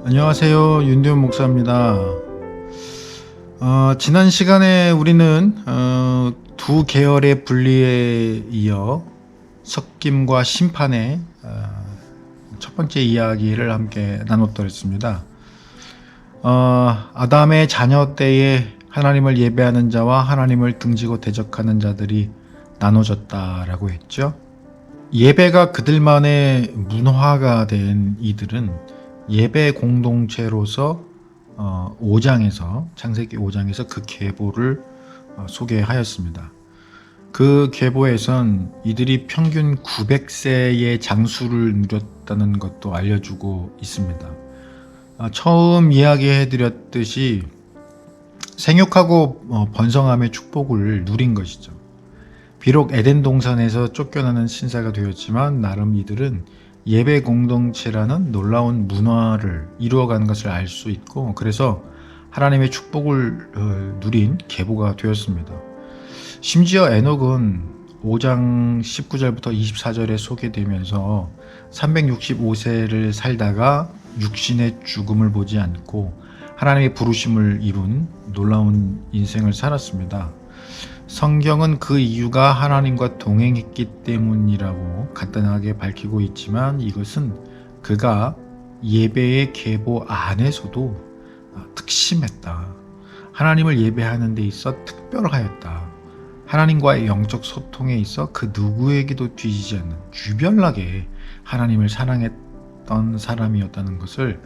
안녕하세요. 윤대훈 목사입니다. 지난 시간에 우리는 두 계열의 분리에 이어 섞임과 심판의 첫 번째 이야기를 함께 나눴더랬습니다. 아담의 자녀 때에 하나님을 예배하는 자와 하나님을 등지고 대적하는 자들이 나눠졌다라고 했죠. 예배가 그들만의 문화가 된 이들은 예배 공동체로서 5장에서 창세기 5장에서 그 계보를 소개하였습니다. 그 계보에선 이들이 평균 900세의 장수를 누렸다는 것도 알려주고 있습니다. 처음 이야기해드렸듯이 생육하고 번성함의 축복을 누린 것이죠. 비록 에덴 동산에서 쫓겨나는 신사가 되었지만 나름 이들은 예배 공동체라는 놀라운 문화를 이루어가는 것을 알 수 있고, 그래서 하나님의 축복을 누린 계보가 되었습니다. 심지어 에녹은 5장 19절부터 24절에 소개되면서 365세를 살다가 육신의 죽음을 보지 않고 하나님의 부르심을 이룬 놀라운 인생을 살았습니다. 성경은 그 이유가 하나님과 동행했기 때문이라고 간단하게 밝히고 있지만, 이것은 그가 예배의 계보 안에서도 특심했다. 하나님을 예배하는 데 있어 특별하였다. 하나님과의 영적 소통에 있어 그 누구에게도 뒤지지 않는 유별나게 하나님을 사랑했던 사람이었다는 것을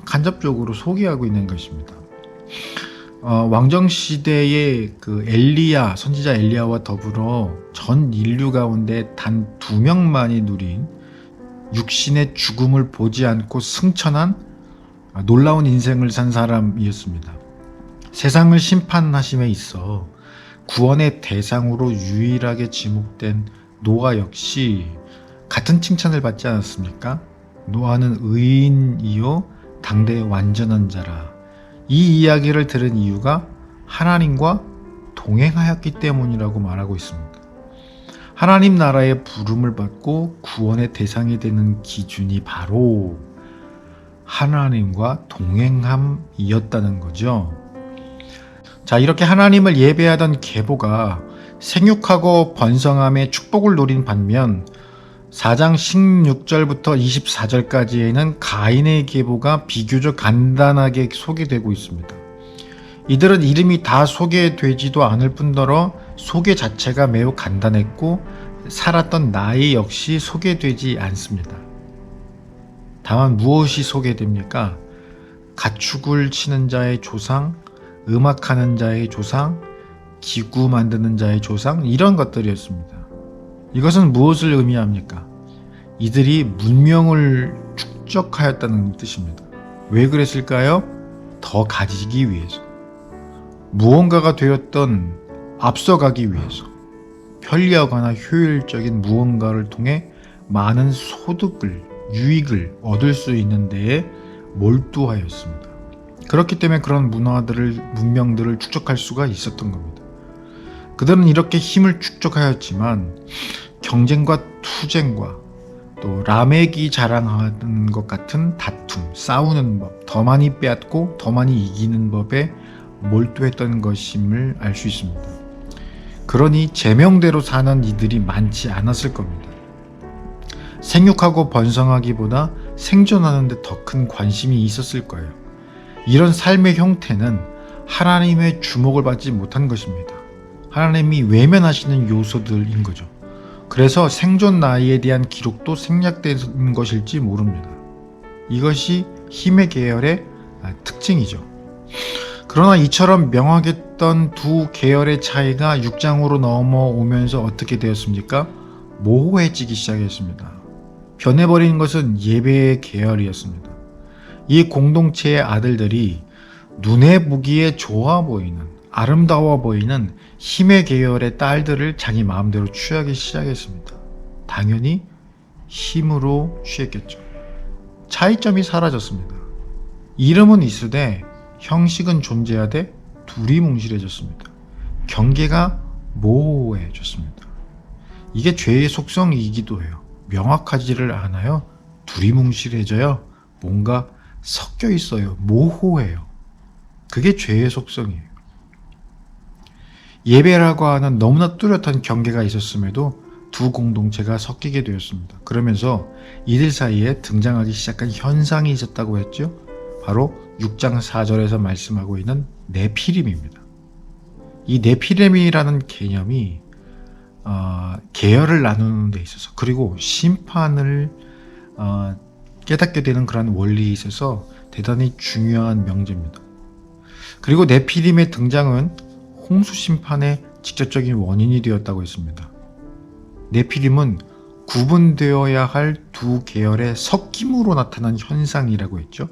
간접적으로 소개하고 있는 것입니다. 왕정 시대의 그 엘리야, 선지자 엘리야와 더불어 전 인류 가운데 단 2명만이 누린 육신의 죽음을 보지 않고 승천한 놀라운 인생을 산 사람이었습니다. 세상을 심판하심에 있어 구원의 대상으로 유일하게 지목된 노아 역시 같은 칭찬을 받지 않았습니까? 노아는 의인이요 당대의 완전한 자라. 이 이야기를 들은 이유가 하나님과 동행하였기 때문이라고 말하고 있습니다. 하나님 나라의 부름을 받고 구원의 대상이 되는 기준이 바로 하나님과 동행함이었다는 거죠. 자, 이렇게 하나님을 예배하던 계보가 생육하고 번성함의 축복을 누린 반면 4장 16절부터 24절까지에는 가인의 계보가 비교적 간단하게 소개되고 있습니다. 이들은 이름이 다 소개되지도 않을 뿐더러 소개 자체가 매우 간단했고 살았던 나이 역시 소개되지 않습니다. 다만 무엇이 소개됩니까? 가축을 치는 자의 조상, 음악하는 자의 조상, 기구 만드는 자의 조상, 이런 것들이었습니다. 이것은 무엇을 의미합니까? 이들이 문명을 축적하였다는 뜻입니다. 왜 그랬을까요? 더 가지기 위해서. 무언가가 되었던 앞서가기 위해서. 편리하거나 효율적인 무언가를 통해 많은 소득을, 유익을 얻을 수 있는 데에 몰두하였습니다. 그렇기 때문에 그런 문명들을 축적할 수가 있었던 겁니다. 그들은 이렇게 힘을 축적하였지만 경쟁과 투쟁과 또 라멕이 자랑하는 것 같은 다툼, 싸우는 법, 더 많이 빼앗고 더 많이 이기는 법에 몰두했던 것임을 알 수 있습니다. 그러니 제명대로 사는 이들이 많지 않았을 겁니다. 생육하고 번성하기보다 생존하는 데 더 큰 관심이 있었을 거예요. 이런 삶의 형태는 하나님의 주목을 받지 못한 것입니다. 하나님이 외면하시는 요소들인 거죠. 그래서 생존 나이에 대한 기록도 생략된 것일지 모릅니다. 이것이 힘의 계열의 특징이죠. 그러나 이처럼 명확했던 두 계열의 차이가 6장으로 넘어오면서 어떻게 되었습니까? 모호해지기 시작했습니다. 변해버린 것은 예배의 계열이었습니다. 이 공동체의 아들들이 눈에 보기에 좋아 보이는, 아름다워 보이는 힘의 계열의 딸들을 자기 마음대로 취하기 시작했습니다. 당연히 힘으로 취했겠죠. 차이점이 사라졌습니다. 이름은 있으되 형식은 존재하되 두리뭉실해졌습니다. 경계가 모호해졌습니다. 이게 죄의 속성이기도 해요. 명확하지를 않아요. 두리뭉실해져요. 뭔가 섞여 있어요. 모호해요. 그게 죄의 속성이에요. 예배라고 하는 너무나 뚜렷한 경계가 있었음에도 두 공동체가 섞이게 되었습니다. 그러면서 이들 사이에 등장하기 시작한 현상이 있었다고 했죠. 바로 6장 4절에서 말씀하고 있는 네피림입니다. 이 네피림이라는 개념이 계열을 나누는 데 있어서, 그리고 심판을 깨닫게 되는 그런 원리에 있어서 대단히 중요한 명제입니다. 그리고 네피림의 등장은 홍수 심판의 직접적인 원인이 되었다고 했습니다. 네피림은 구분되어야 할 두 계열의 섞임으로 나타난 현상이라고 했죠.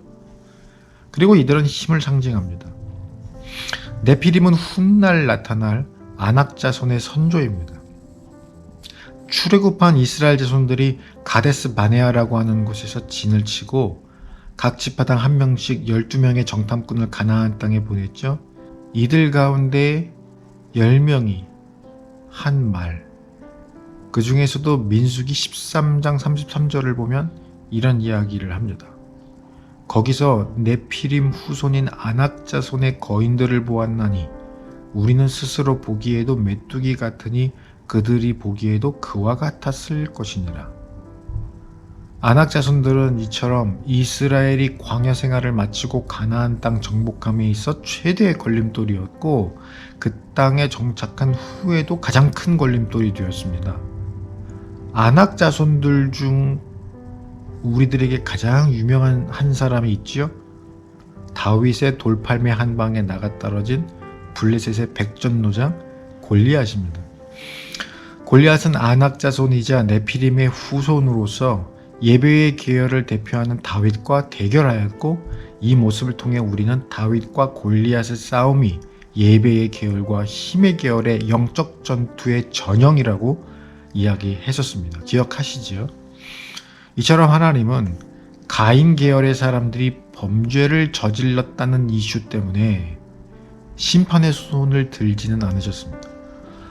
그리고 이들은 힘을 상징합니다. 네피림은 훗날 나타날 아낙 자손의 선조입니다. 출애굽한 이스라엘 자손들이 가데스 바네아라고 하는 곳에서 진을 치고 각 지파당 한 명씩 12명의 정탐꾼을 가나안 땅에 보냈죠. 이들 가운데 10명이 한 말, 그 중에서도 민수기 13장 33절을 보면 이런 이야기를 합니다. 거기서 네피림 후손인 아낙 자손의 거인들을 보았나니 우리는 스스로 보기에도 메뚜기 같으니 그들이 보기에도 그와 같았을 것이니라. 아낙 자손들은 이처럼 이스라엘이 광야 생활을 마치고 가나안 땅 정복함에 있어 최대의 걸림돌이었고 그 땅에 정착한 후에도 가장 큰 걸림돌이 되었습니다. 아낙 자손들 중 우리들에게 가장 유명한 한 사람이 있지요. 다윗의 돌팔매 한 방에 나가 떨어진 블레셋의 백전노장 골리앗입니다. 골리앗은 아낙 자손이자 네피림의 후손으로서 예배의 계열을 대표하는 다윗과 대결하였고, 이 모습을 통해 우리는 다윗과 골리앗의 싸움이 예배의 계열과 힘의 계열의 영적 전투의 전형이라고 이야기했었습니다. 기억하시지요? 이처럼 하나님은 가인 계열의 사람들이 범죄를 저질렀다는 이슈 때문에 심판의 손을 들지는 않으셨습니다.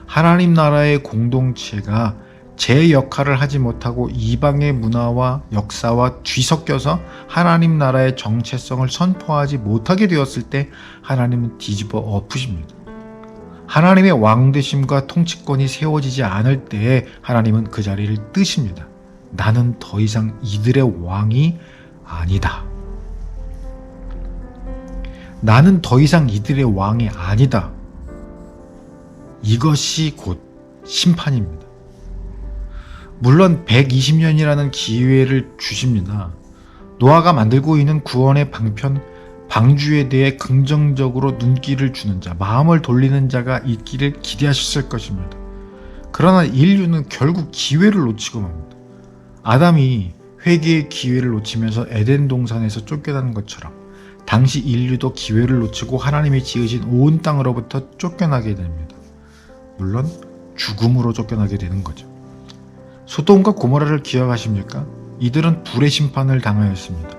하나님 나라의 공동체가 제 역할을 하지 못하고 이방의 문화와 역사와 뒤섞여서 하나님 나라의 정체성을 선포하지 못하게 되었을 때 하나님은 뒤집어 엎으십니다. 하나님의 왕되심과 통치권이 세워지지 않을 때에 하나님은 그 자리를 뜨십니다. 나는 더 이상 이들의 왕이 아니다. 나는 더 이상 이들의 왕이 아니다. 이것이 곧 심판입니다. 물론 120년이라는 기회를 주십니다. 노아가 만들고 있는 구원의 방편, 방주에 대해 긍정적으로 눈길을 주는 자, 마음을 돌리는 자가 있기를 기대하셨을 것입니다. 그러나 인류는 결국 기회를 놓치고 맙니다. 아담이 회개의 기회를 놓치면서 에덴 동산에서 쫓겨나는 것처럼 당시 인류도 기회를 놓치고 하나님이 지으신 온 땅으로부터 쫓겨나게 됩니다. 물론 죽음으로 쫓겨나게 되는 거죠. 소돔과 고모라를 기억하십니까? 이들은 불의 심판을 당하였습니다.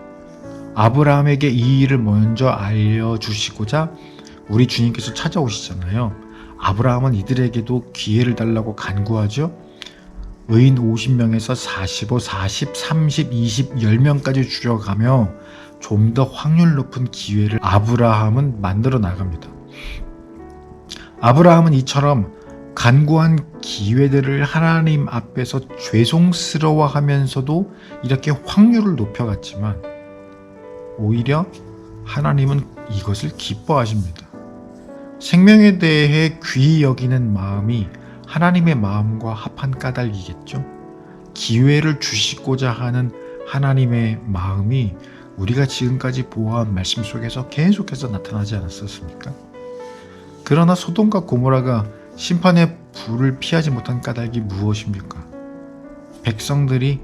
아브라함에게 이 일을 먼저 알려주시고자 우리 주님께서 찾아오시잖아요. 아브라함은 이들에게도 기회를 달라고 간구하죠. 의인 50명에서 45, 40, 30, 20, 10명까지 줄여가며 좀 더 확률 높은 기회를 아브라함은 만들어 나갑니다. 아브라함은 이처럼 간구한 기회들을 하나님 앞에서 죄송스러워하면서도 이렇게 확률을 높여갔지만 오히려 하나님은 이것을 기뻐하십니다. 생명에 대해 귀히 여기는 마음이 하나님의 마음과 합한 까닭이겠죠. 기회를 주시고자 하는 하나님의 마음이 우리가 지금까지 보아한 말씀 속에서 계속해서 나타나지 않았었습니까? 그러나 소돔과 고모라가 심판의 불을 피하지 못한 까닭이 무엇입니까? 백성들이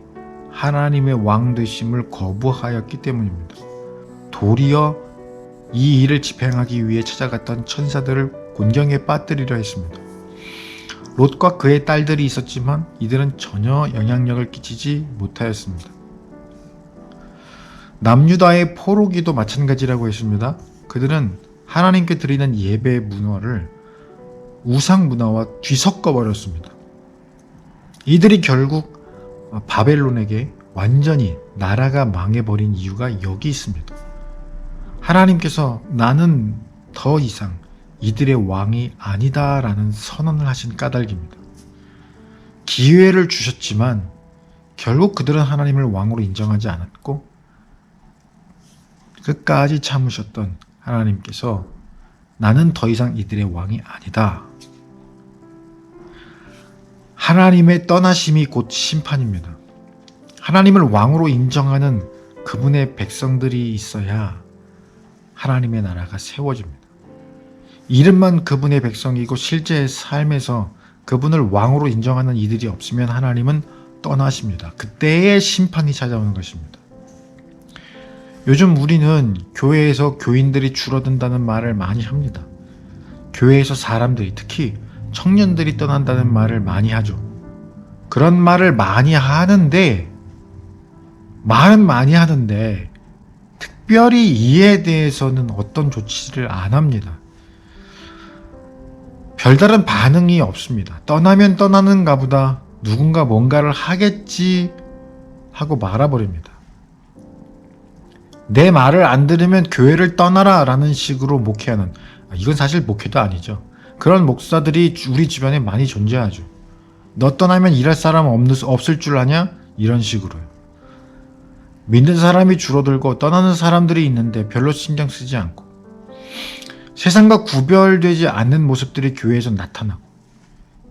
하나님의 왕 되심을 거부하였기 때문입니다. 도리어 이 일을 집행하기 위해 찾아갔던 천사들을 곤경에 빠뜨리려 했습니다. 롯과 그의 딸들이 있었지만 이들은 전혀 영향력을 끼치지 못하였습니다. 남유다의 포로기도 마찬가지라고 했습니다. 그들은 하나님께 드리는 예배 문화를 우상 문화와 뒤섞어 버렸습니다. 이들이 결국 바벨론에게 완전히 나라가 망해버린 이유가 여기 있습니다. 하나님께서 나는 더 이상 이들의 왕이 아니다라는 선언을 하신 까닭입니다. 기회를 주셨지만 결국 그들은 하나님을 왕으로 인정하지 않았고 끝까지 참으셨던 하나님께서 나는 더 이상 이들의 왕이 아니다. 하나님의 떠나심이 곧 심판입니다. 하나님을 왕으로 인정하는 그분의 백성들이 있어야 하나님의 나라가 세워집니다. 이름만 그분의 백성이고 실제 삶에서 그분을 왕으로 인정하는 이들이 없으면 하나님은 떠나십니다. 그때의 심판이 찾아오는 것입니다. 요즘 우리는 교회에서 교인들이 줄어든다는 말을 많이 합니다. 교회에서 사람들이, 특히 청년들이 떠난다는 말을 많이 하죠. 그런 말을 많이 하는데, 말은 많이 하는데 특별히 이에 대해서는 어떤 조치를 안 합니다. 별다른 반응이 없습니다. 떠나면 떠나는가 보다, 누군가 뭔가를 하겠지 하고 말아버립니다. 내 말을 안 들으면 교회를 떠나라 라는 식으로 목회하는, 이건 사실 목회도 아니죠. 그런 목사들이 우리 주변에 많이 존재하죠. 너 떠나면 일할 사람 없을 줄 아냐? 이런 식으로요. 믿는 사람이 줄어들고 떠나는 사람들이 있는데 별로 신경 쓰지 않고, 세상과 구별되지 않는 모습들이 교회에서 나타나고,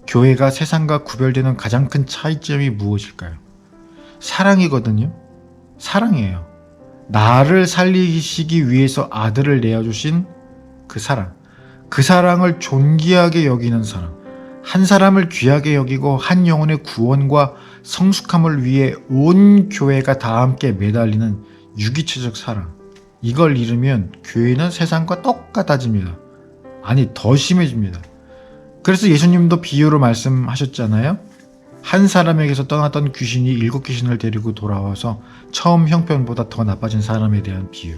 교회가 세상과 구별되는 가장 큰 차이점이 무엇일까요? 사랑이거든요. 사랑이에요. 나를 살리시기 위해서 아들을 내어주신 그 사랑, 그 사랑을 존귀하게 여기는 사랑, 한 사람을 귀하게 여기고 한 영혼의 구원과 성숙함을 위해 온 교회가 다 함께 매달리는 유기체적 사랑, 이걸 잃으면 교회는 세상과 똑같아집니다. 아니, 더 심해집니다. 그래서 예수님도 비유로 말씀하셨잖아요. 한 사람에게서 떠났던 귀신이 7귀신을 데리고 돌아와서 처음 형편보다 더 나빠진 사람에 대한 비유.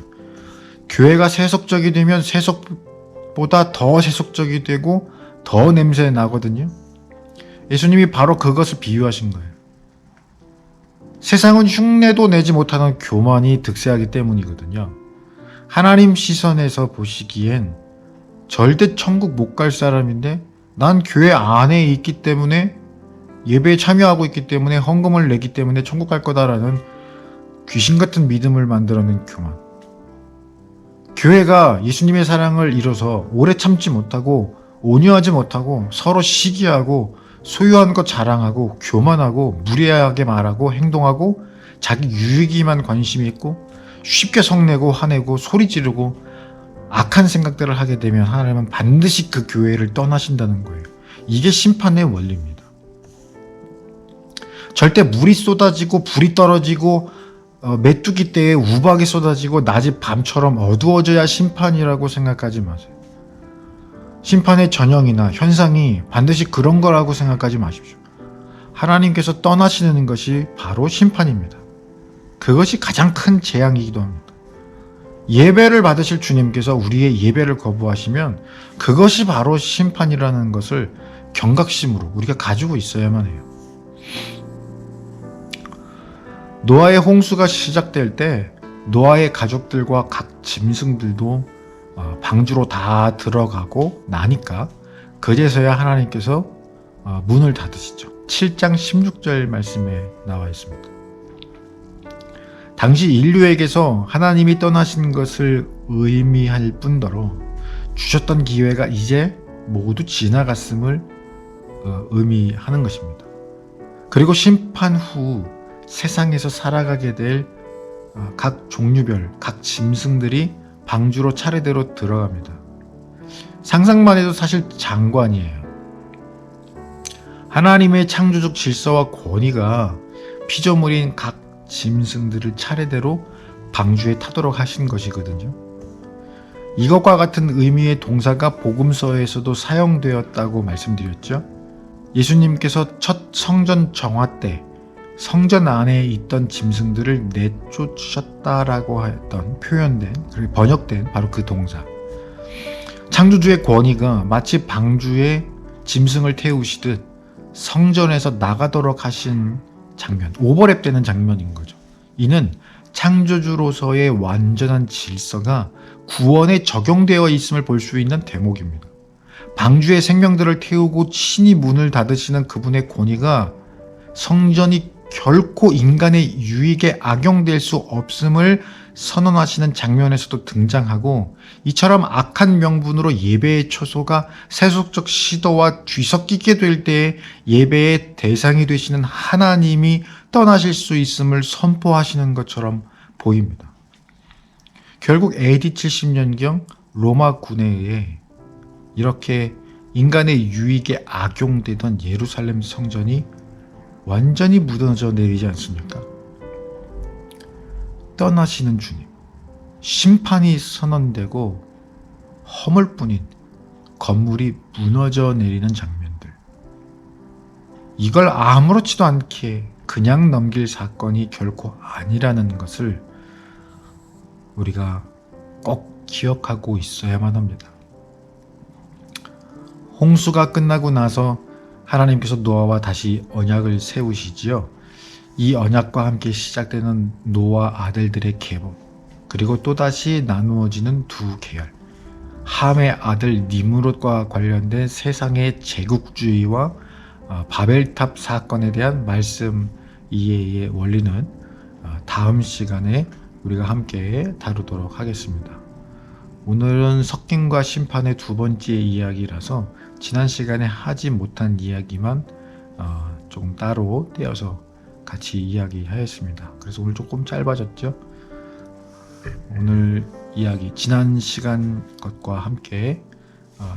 교회가 세속적이 되면 세속보다 더 세속적이 되고 더 냄새 나거든요. 예수님이 바로 그것을 비유하신 거예요. 세상은 흉내도 내지 못하는 교만이 득세하기 때문이거든요. 하나님 시선에서 보시기엔 절대 천국 못 갈 사람인데, 난 교회 안에 있기 때문에, 예배에 참여하고 있기 때문에, 헌금을 내기 때문에 천국 갈 거다라는 귀신 같은 믿음을 만들어낸 교만. 교회가 예수님의 사랑을 잃어서 오래 참지 못하고 온유하지 못하고 서로 시기하고 소유한 것 자랑하고 교만하고 무례하게 말하고 행동하고 자기 유익에만 관심이 있고 쉽게 성내고 화내고 소리 지르고 악한 생각들을 하게 되면 하나님은 반드시 그 교회를 떠나신다는 거예요. 이게 심판의 원리입니다. 절대 물이 쏟아지고 불이 떨어지고 메뚜기 떼에 우박이 쏟아지고 낮이 밤처럼 어두워져야 심판이라고 생각하지 마세요. 심판의 전형이나 현상이 반드시 그런 거라고 생각하지 마십시오. 하나님께서 떠나시는 것이 바로 심판입니다. 그것이 가장 큰 재앙이기도 합니다. 예배를 받으실 주님께서 우리의 예배를 거부하시면 그것이 바로 심판이라는 것을 경각심으로 우리가 가지고 있어야만 해요. 노아의 홍수가 시작될 때 노아의 가족들과 각 짐승들도 방주로 다 들어가고 나니까 그제서야 하나님께서 문을 닫으시죠. 7장 16절 말씀에 나와 있습니다. 당시 인류에게서 하나님이 떠나신 것을 의미할 뿐더러 주셨던 기회가 이제 모두 지나갔음을 의미하는 것입니다. 그리고 심판 후 세상에서 살아가게 될 각 종류별, 각 짐승들이 방주로 차례대로 들어갑니다. 상상만 해도 사실 장관이에요. 하나님의 창조적 질서와 권위가 피조물인 각 짐승들을 차례대로 방주에 타도록 하신 것이거든요. 이것과 같은 의미의 동사가 복음서에서도 사용되었다고 말씀드렸죠. 예수님께서 첫 성전 정화 때 성전 안에 있던 짐승들을 내쫓으셨다라고 했던 표현된, 그리고 번역된 바로 그 동사. 창조주의 권위가 마치 방주에 짐승을 태우시듯 성전에서 나가도록 하신 장면, 오버랩되는 장면인 거죠. 이는 창조주로서의 완전한 질서가 구원에 적용되어 있음을 볼 수 있는 대목입니다. 방주의 생명들을 태우고 친히 문을 닫으시는 그분의 권위가 성전이 결코 인간의 유익에 악용될 수 없음을 선언하시는 장면에서도 등장하고, 이처럼 악한 명분으로 예배의 초소가 세속적 시도와 뒤섞이게 될 때에 예배의 대상이 되시는 하나님이 떠나실 수 있음을 선포하시는 것처럼 보입니다. 결국 AD 70년경 로마 군에 의해 이렇게 인간의 유익에 악용되던 예루살렘 성전이 완전히 무너져 내리지 않습니까? 떠나시는 주님, 심판이 선언되고 허물뿐인 건물이 무너져 내리는 장면들, 이걸 아무렇지도 않게 그냥 넘길 사건이 결코 아니라는 것을 우리가 꼭 기억하고 있어야만 합니다. 홍수가 끝나고 나서 하나님께서 노아와 다시 언약을 세우시지요. 이 언약과 함께 시작되는 노아 아들들의 계보, 그리고 또다시 나누어지는 두 계열, 함의 아들 니므롯과 관련된 세상의 제국주의와 바벨탑 사건에 대한 말씀 이해의 원리는 다음 시간에 우리가 함께 다루도록 하겠습니다. 오늘은 석김과 심판의 두 번째 이야기라서 지난 시간에 하지 못한 이야기만 조금 따로 떼어서 같이 이야기하였습니다. 그래서 오늘 조금 짧아졌죠? 오늘 이야기, 지난 시간 것과 함께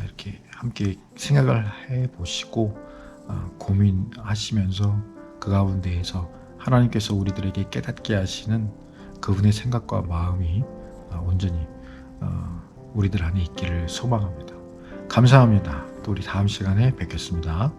이렇게 함께 생각을 해보시고 고민하시면서 그 가운데에서 하나님께서 우리들에게 깨닫게 하시는 그분의 생각과 마음이 온전히 우리들 안에 있기를 소망합니다. 감사합니다. 또 우리 다음 시간에 뵙겠습니다.